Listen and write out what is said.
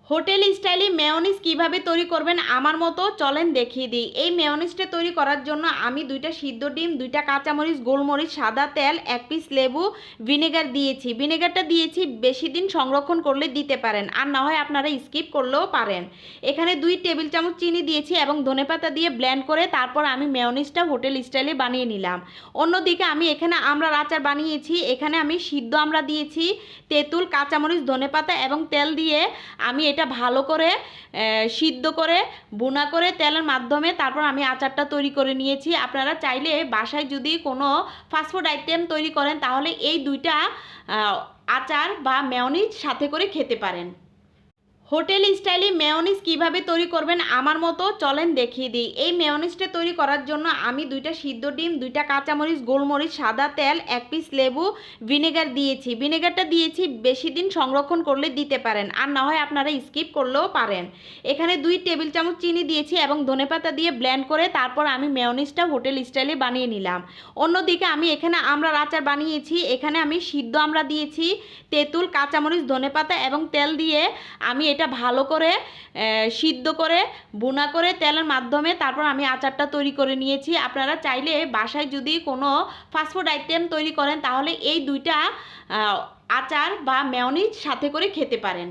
Hotel স্টাইলে mayonnaise কিভাবে তৈরি করবেন আমার মতো চলেন দেখিয়ে দিই। এই মেয়োনিজটা তৈরি করার জন্য আমি 2টা সিদ্ধ ডিম, 2টা কাঁচামরিচ, গোলমরিচ, সাদা তেল, 1 পিস লেবু, ভিনেগার দিয়েছি। ভিনেগারটা দিয়েছি বেশি দিন সংরক্ষণ করলে দিতে পারেন, আর না হয় আপনারা স্কিপ করলেও পারেন। এখানে 2 টেবিল চামচ চিনি দিয়েছি এবং ধনেপাতা দিয়ে ব্লেন্ড করে তারপর আমি মেয়োনিজটা হোটেল স্টাইলে বানিয়ে নিলাম। অন্যদিকে আমি এখানে আমড়ার আচার বানিয়েছি। এখানে আমি সিদ্ধ আমড়া দিয়েছি, তেঁতুল, কাঁচামরিচ, ধনেপাতা এবং তেল দিয়ে আমি এটা ভালো করে সিদ্ধ করে ভুনা করে তেলের মাধ্যমে তারপর আমি আচারটা তৈরি করে নিয়েছি। আপনারা চাইলে বাসায় যদি কোনো ফাস্টফুড আইটেম তৈরি করেন তাহলে এই 2টা আচার বা মেয়োনিজ সাথে করে খেতে পারেন। হোটেল স্টাইলে মেয়োনিজ কিভাবে তৈরি করবেন আমার মতো চলেন দেখিয়ে দিই। এই মেয়োনিজটা তৈরি করার জন্য আমি 2টা সিদ্ধ ডিম, 2টা কাঁচামরিচ, গোলমরিচ, সাদা তেল, 1 পিস লেবু, ভিনেগার দিয়েছি। ভিনেগারটা দিয়েছি বেশি দিন সংরক্ষণ করলে দিতে পারেন, আর না হয় আপনারা স্কিপ করলেও পারেন। এখানে 2 টেবিল চামচ চিনি দিয়েছি এবং ধনেপাতা দিয়ে ব্লেন্ড করে তারপর আমি মেয়োনিজটা হোটেল স্টাইলে বানিয়ে নিলাম। অন্যদিকে আমি এখানে আমড়ার আচার বানিয়েছি। এখানে আমি সিদ্ধ আমড়া দিয়েছি, তেঁতুল, কাঁচামরিচ, ধনেপাতা এবং তেল দিয়ে আমি এটা ভালো করে সিদ্ধ করে ভুনা করে তেলের মাধ্যমে তারপর আমি আচারটা তৈরি করে নিয়েছি। আপনারা চাইলে বাসায় যদি কোনো ফাস্টফুড আইটেম তৈরি করেন তাহলে এই 2টা আচার বা মেয়োনিজ সাথে করে খেতে পারেন।